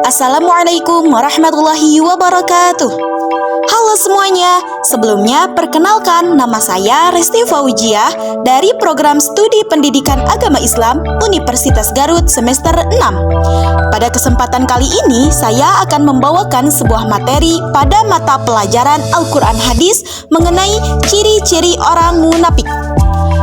Assalamualaikum warahmatullahi wabarakatuh. Halo semuanya, sebelumnya perkenalkan nama saya Resti Faujiah dari Program Studi Pendidikan Agama Islam Universitas Garut semester 6. Pada kesempatan kali ini, saya akan membawakan sebuah materi pada mata pelajaran Al-Quran Hadis mengenai ciri-ciri orang munafik.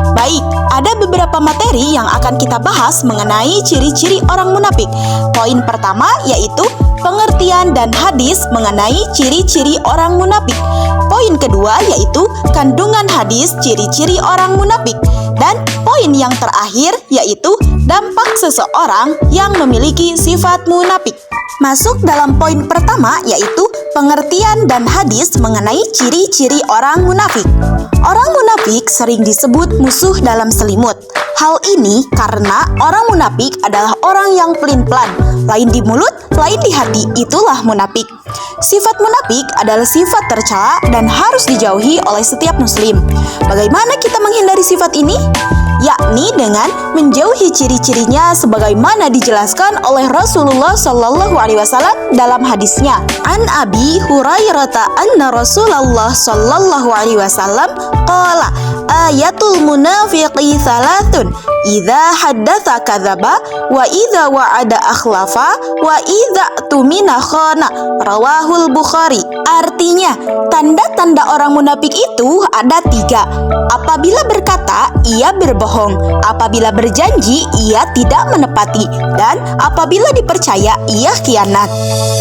Baik, ada beberapa materi yang akan kita bahas mengenai ciri-ciri orang munafik. Poin pertama yaitu pengertian dan hadis mengenai ciri-ciri orang munafik. Poin kedua yaitu kandungan hadis ciri-ciri orang munafik. Dan poin yang terakhir yaitu dampak seseorang yang memiliki sifat munafik. Masuk dalam poin pertama yaitu pengertian dan hadis mengenai ciri-ciri orang munafik. Orang munafik sering disebut musuh dalam selimut. Hal ini karena orang munafik adalah orang yang pelin-pelan, lain di mulut, lain di hati, itulah munafik. Sifat munafik adalah sifat tercela dan harus dijauhi oleh setiap muslim. Bagaimana kita menghindari sifat ini? Yakni dengan menjauhi ciri-cirinya sebagaimana dijelaskan oleh Rasulullah SAW dalam hadisnya. An Abi Hurairah anna Rasulullah SAW qala ayatul munafiqi thalathun idza haddatsa kadzaba wa idza wa'ada akhlafa wa idza tumina khana rawahul Bukhari. Artinya, tanda-tanda orang munafik itu ada 3. Apabila berkata, ia berbohong. Apabila berjanji, ia tidak menepati. Dan apabila dipercaya, ia khianat.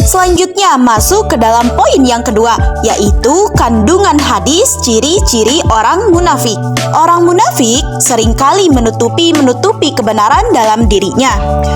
Selanjutnya, masuk ke dalam poin yang kedua, yaitu kandungan hadis ciri-ciri orang munafik. Orang munafik seringkali menutupi kebenaran dalam dirinya,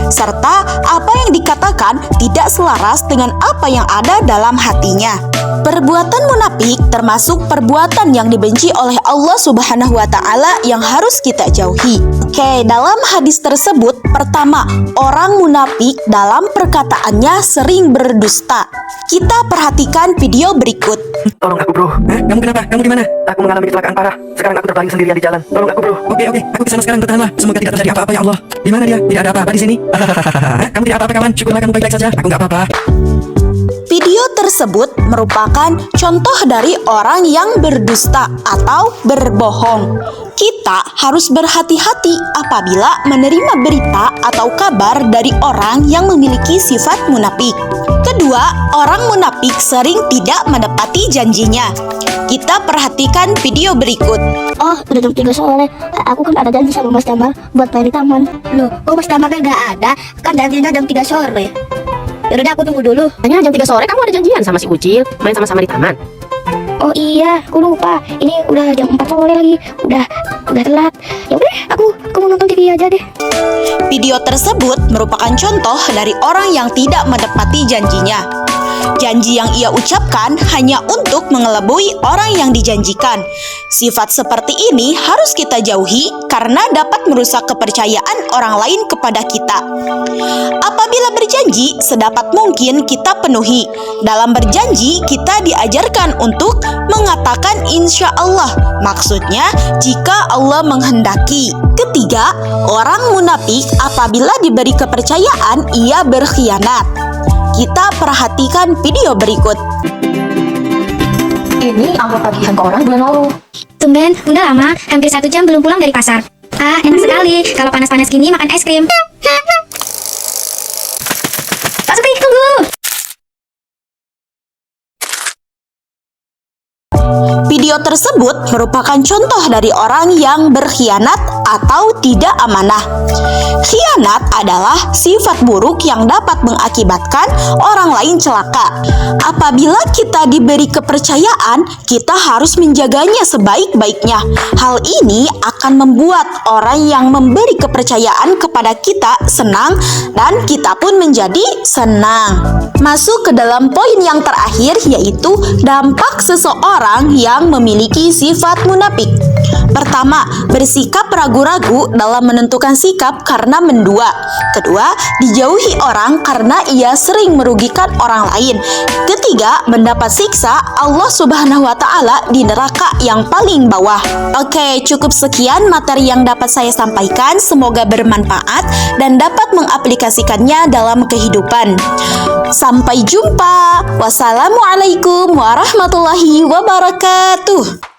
serta apa yang dikatakan tidak selaras dengan apa yang ada dalam hatinya. Perbuatan munafik termasuk perbuatan yang dibenci oleh Allah Subhanahu wa Ta'ala yang harus kita jauhi. Oke, dalam hadis tersebut, pertama, orang munafik dalam perkataannya sering berdusta. Kita perhatikan video berikut. Tolong aku bro. Kamu kenapa? Kamu di mana? Aku mengalami kecelakaan parah. Sekarang aku terbaring sendirian di jalan. Tolong aku bro. Oke, aku kesana sekarang, bertahanlah. Semoga tidak terjadi apa-apa ya Allah. Di mana dia? Tidak ada apa-apa di sini. Kamu tidak apa-apa kawan. Syukurlah kamu baik-baik saja. Aku nggak apa-apa. Video tersebut merupakan contoh dari orang yang berdusta atau berbohong. Kita harus berhati-hati apabila menerima berita atau kabar dari orang yang memiliki sifat munafik. Kedua, orang munafik sering tidak menepati janjinya. Kita perhatikan video berikut. Oh, udah jam 3 sore. Aku kan ada janji sama Mas Jamal buat main di taman. Loh, kok Mas Jamal kan gak ada? Kan janjinya jam 3 sore. Yaudah, aku tunggu dulu. Hanya jam 3 sore kamu ada janjian sama si Ucil, main sama-sama di taman. Oh iya, aku lupa. Ini udah jam 4 sore lagi. Udah telat. Ya udah, aku mau nonton TV aja deh. Video tersebut merupakan contoh dari orang yang tidak menepati janjinya. Janji yang ia ucapkan hanya untuk mengelabui orang yang dijanjikan. Sifat seperti ini harus kita jauhi karena dapat merusak kepercayaan orang lain kepada kita. Apabila berjanji, sedapat mungkin kita penuhi. Dalam berjanji, kita diajarkan untuk mengatakan insya Allah. Maksudnya, jika Allah menghendaki. Ketiga, orang munafik apabila diberi kepercayaan, ia berkhianat. Kita perhatikan video berikut. Ini amplop tagihan ke orang bulan lalu. Tumben, udah lama. Hampir 1 jam belum pulang dari pasar. Ah, enak sekali. Kalau panas-panas gini makan es krim. Pak Supri, tunggu. Video tersebut merupakan contoh dari orang yang berkhianat atau tidak amanah. Khianat adalah sifat buruk yang dapat mengakibatkan orang lain celaka. Apabila kita diberi kepercayaan, kita harus menjaganya sebaik-baiknya. Hal ini akan membuat orang yang memberi kepercayaan kepada kita senang dan kita pun menjadi senang. Masuk ke dalam poin yang terakhir yaitu dampak seseorang yang memiliki sifat munafik. Pertama, bersikap ragu ragu-ragu dalam menentukan sikap karena mendua. Kedua, dijauhi orang karena ia sering merugikan orang lain. Ketiga, mendapat siksa Allah Subhanahu wa Ta'ala di neraka yang paling bawah. Oke, cukup sekian materi yang dapat saya sampaikan. Semoga bermanfaat dan dapat mengaplikasikannya dalam kehidupan. Sampai jumpa. Wassalamualaikum warahmatullahi wabarakatuh.